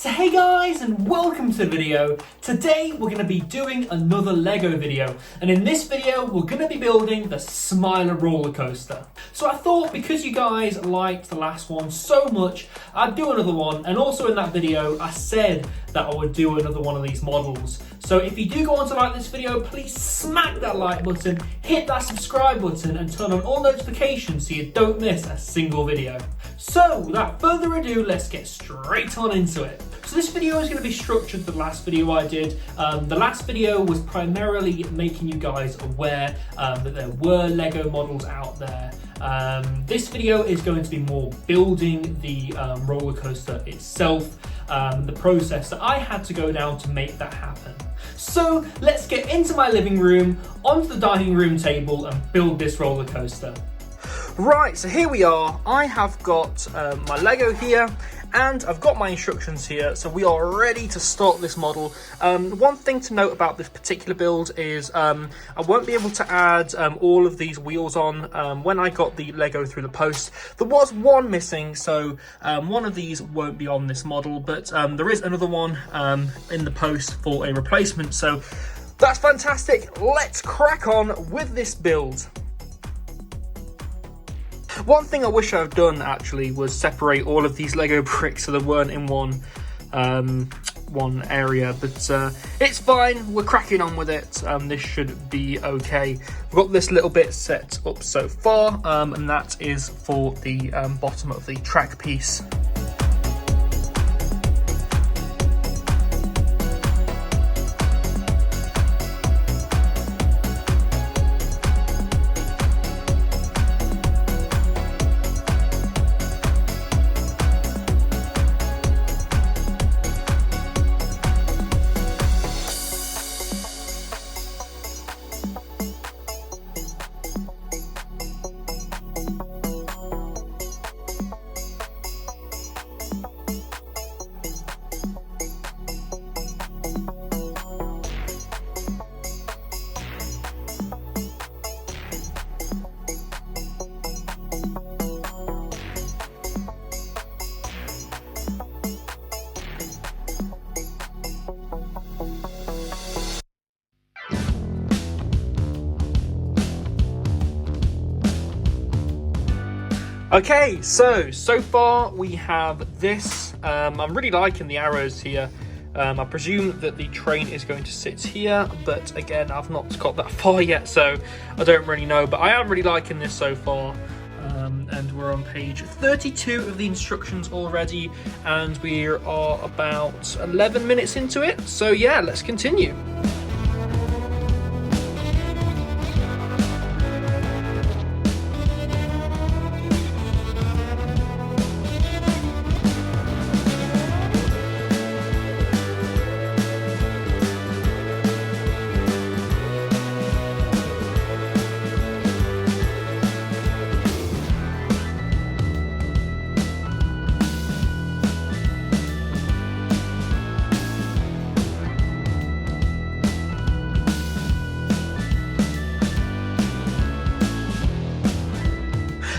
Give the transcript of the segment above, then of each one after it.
So hey guys, and welcome to the video. Today we're going to be doing another Lego video, and in this video we're going to be building the Smiler roller coaster. So I thought because you guys liked the last one so much, I'd do another one, and also in that video I said that I would do another one of these models. So if you do go on to like this video, please smack that like button, hit that subscribe button and turn on all notifications so you don't miss a single video. So without further ado, let's get straight on into it. So this video is going to be structured to the last video I did. The last video was primarily making you guys aware that there were Lego models out there. This video is going to be more building the roller coaster itself, the process that I had to go down to make that happen. So let's get into my living room, onto the dining room table and build this roller coaster. Right, so here we are. I have got my Lego here and I've got my instructions here, so we are ready to start this model. One thing to note about this particular build is I won't be able to add all of these wheels on. When I got the Lego through the post, there was one missing, so one of these won't be on this model, but there is another one in the post for a replacement, so that's fantastic. Let's crack on with this build. One thing I wish I'd done actually was separate all of these Lego bricks so they weren't in one area, but it's fine. We're cracking on with it. This should be okay. We've got this little bit set up so far, and that is for the bottom of the track piece. Okay, so far we have this. I'm really liking the arrows here. I presume that the train is going to sit here, but again, I've not got that far yet, so I don't really know, but I am really liking this so far. And we're on page 32 of the instructions already, and we are about 11 minutes into it, so yeah, let's continue.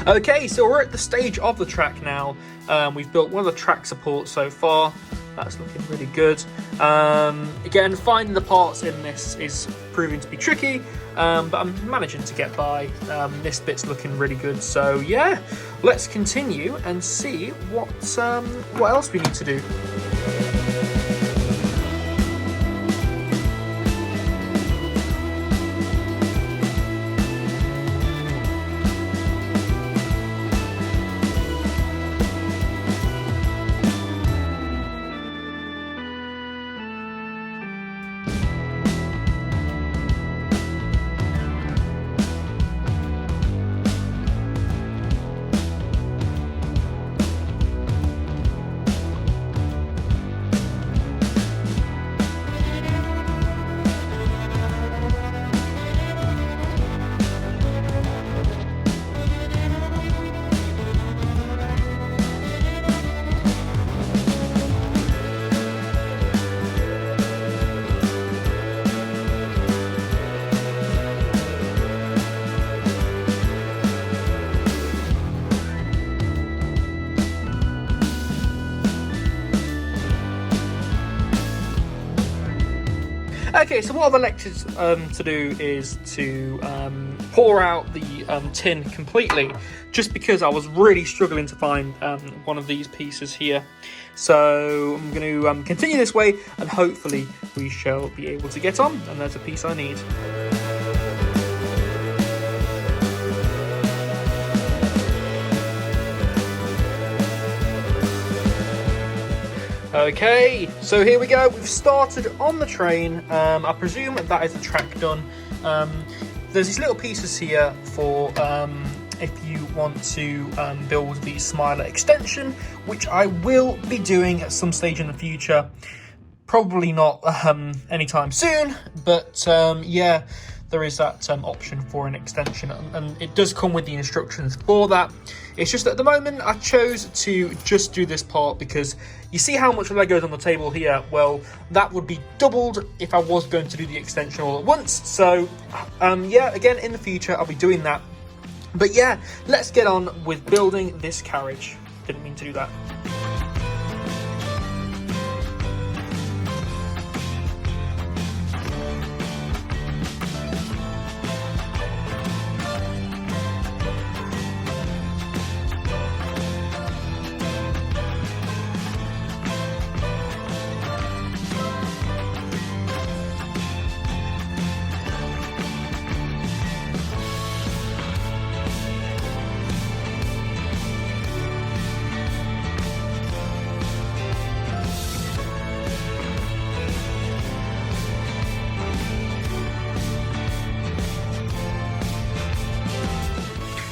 Okay, so we're at the stage of the track now. We've built one of the track supports so far. That's looking really good. Again, finding the parts in this is proving to be tricky, but I'm managing to get by. This bit's looking really good, so yeah, let's continue and see what else we need to do. Okay, so what I've elected to do is to pour out the tin completely, just because I was really struggling to find one of these pieces here. So I'm going to continue this way, and hopefully we shall be able to get on, and there's a piece I need. Okay, so here we go. We've started on the train. I presume that is the track done. There's these little pieces here for if you want to build the Smiler extension, which I will be doing at some stage in the future. Probably not anytime soon, but yeah, there is that option for an extension, and it does come with the instructions for that. It's just that at the moment I chose to just do this part because you see how much Lego is on the table here. Well, that would be doubled if I was going to do the extension all at once. So yeah, again, in the future I'll be doing that. But yeah, let's get on with building this carriage. Didn't mean to do that.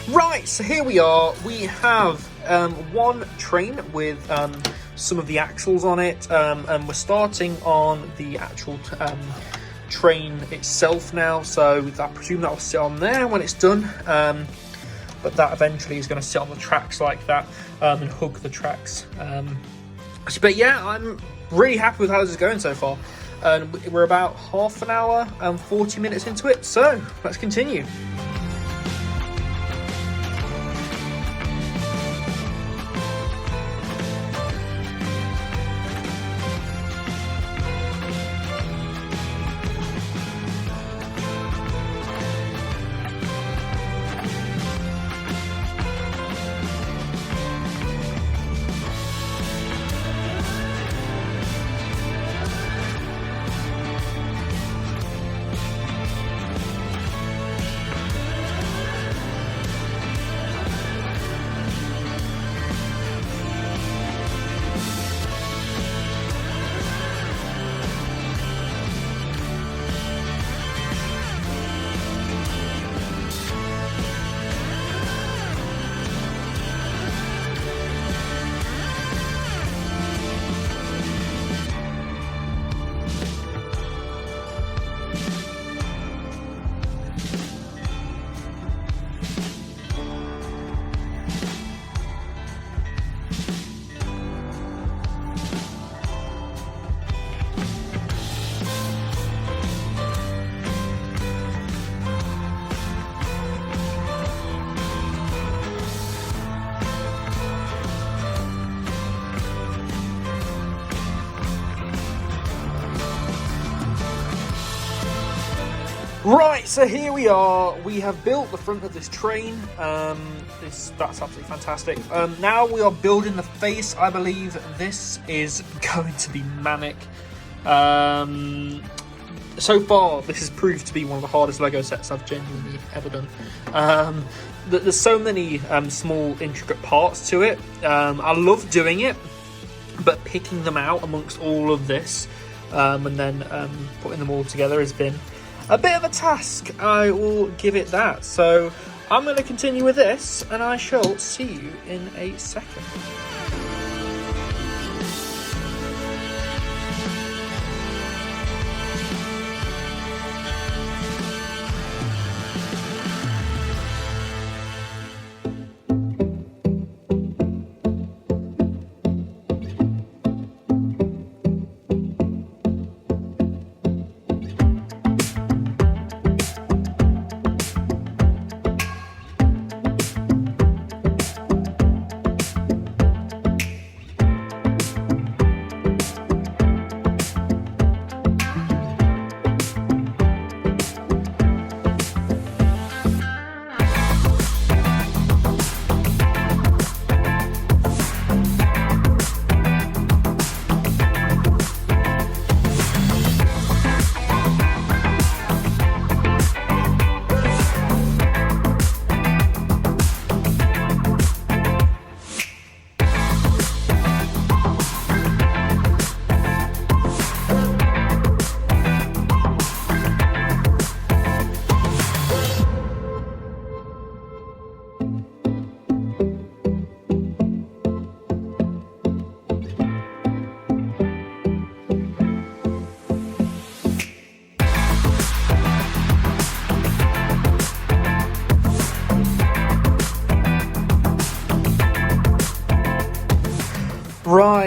Right, so here we are. We have one train with some of the axles on it, and we're starting on the actual train itself now. So I presume that will sit on there when it's done, but that eventually is going to sit on the tracks like that and hug the tracks. But yeah, I'm really happy with how this is going so far. And we're about half an hour and 40 minutes into it, so let's continue. Right, so here we are. We have built the front of this train. That's absolutely fantastic. Now we are building the face. I believe this is going to be manic. So far, this has proved to be one of the hardest Lego sets I've genuinely ever done. There's so many small, intricate parts to it. I love doing it, but picking them out amongst all of this and then putting them all together has been a bit of a task. I will give it that. So I'm going to continue with this, and I shall see you in a second.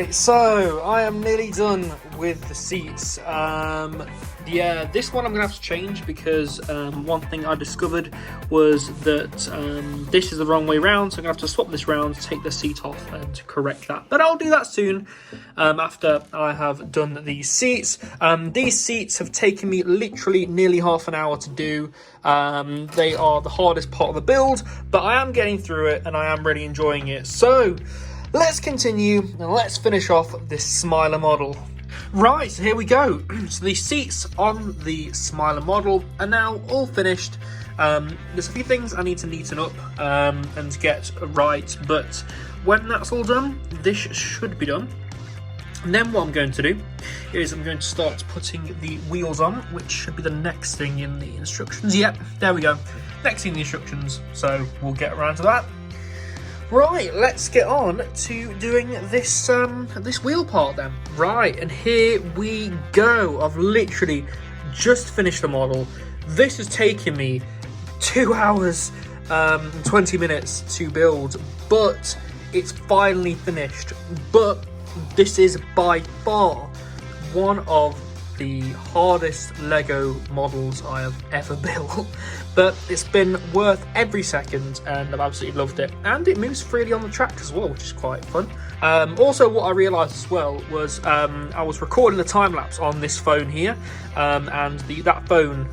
Right, so I am nearly done with the seats. Yeah, this one I'm going to have to change because one thing I discovered was that this is the wrong way round, so I'm going to have to swap this round, take the seat off and correct that. But I'll do that soon after I have done these seats. These seats have taken me literally nearly half an hour to do. They are the hardest part of the build, but I am getting through it and I am really enjoying it. So let's continue and let's finish off this Smiler model. Right, so here we go. So the seats on the Smiler model are now all finished. There's a few things I need to neaten up and get right, but when that's all done, this should be done. And then what I'm going to do is I'm going to start putting the wheels on, which should be the next thing in the instructions. Yep, there we go. Next thing in the instructions, so we'll get around to that. Right, let's get on to doing this this wheel part then. Right, and here we go. I've literally just finished the model. This has taken me 2 hours and 20 minutes to build, but it's finally finished. But this is by far one of the hardest Lego models I have ever built, but it's been worth every second and I've absolutely loved it, and it moves freely on the track as well, which is quite fun. Also, what I realised as well was I was recording a time-lapse on this phone here, and that phone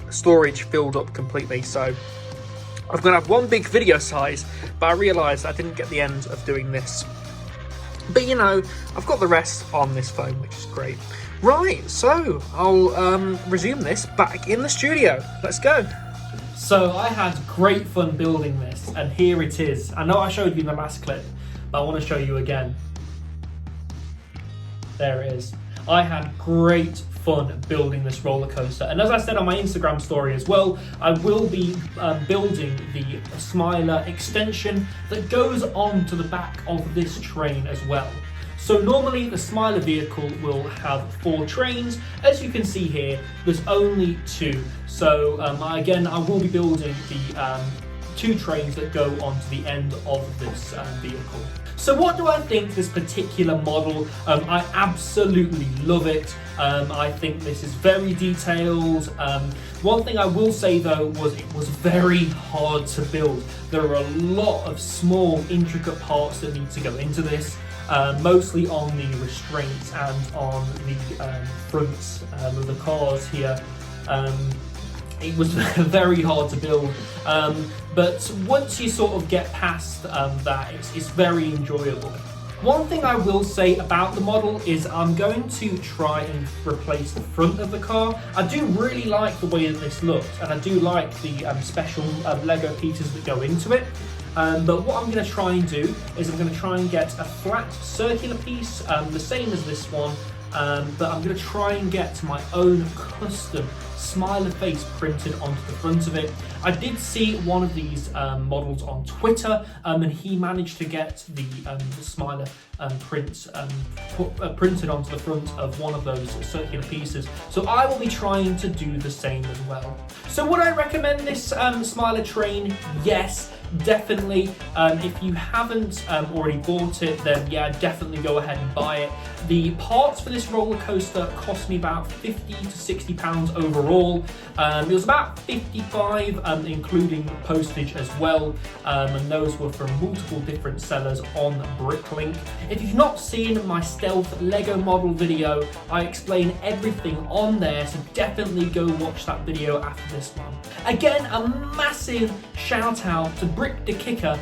storage filled up completely, so I'm going to have one big video size, but I realised I didn't get the end of doing this. But you know, I've got the rest on this phone, which is great. Right, so I'll resume this back in the studio. Let's go. So I had great fun building this, and here it is. I know I showed you in the last clip, but I want to show you again. There it is. I had great fun building this roller coaster, and as I said on my Instagram story as well, I will be building the Smiler extension that goes on to the back of this train as well. So normally the Smiler vehicle will have 4 trains. As you can see here, there's only 2. So again, I will be building the 2 trains that go onto the end of this vehicle. So what do I think of this particular model? I absolutely love it. I think this is very detailed. One thing I will say though was it was very hard to build. There are a lot of small intricate parts that need to go into this. Mostly on the restraints and on the fronts of the cars here. It was very hard to build, but once you sort of get past that, it's very enjoyable. One thing I will say about the model is I'm going to try and replace the front of the car. I do really like the way that this looks, and I do like the special Lego pieces that go into it. But what I'm going to try and do is I'm going to try and get a flat circular piece, the same as this one, but I'm going to try and get my own custom Smiler face printed onto the front of it. I did see one of these models on Twitter, and he managed to get the Smiler prints printed onto the front of one of those circular pieces. So I will be trying to do the same as well. So would I recommend this Smiler train? Yes, definitely. If you haven't already bought it, then yeah, definitely go ahead and buy it. The parts for this roller coaster cost me about £50 to £60 overall. It was about 55 including postage as well, and those were from multiple different sellers on Bricklink. If you've not seen my Stealth Lego model video, I explain everything on there, so definitely go watch that video after this one. Again, a massive shout out to Brick Der Kikker,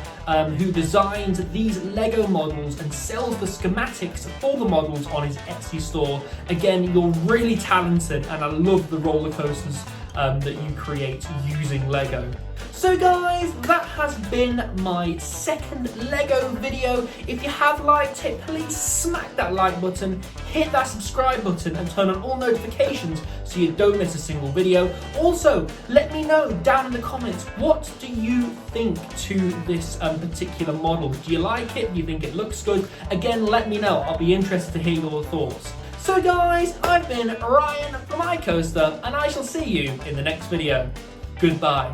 who designed these Lego models and sells the schematics for the models on his Etsy store. Again, you're really talented, and I love the roller coasters that you create using Lego. So guys, that has been my second Lego video. If you have liked it, please smack that like button, hit that subscribe button and turn on all notifications so you don't miss a single video. Also, let me know down in the comments, what do you think to this particular model? Do you like it? Do you think it looks good? Again, let me know. I'll be interested to hear your thoughts. So guys, I've been Ryan from iCoaster, and I shall see you in the next video. Goodbye.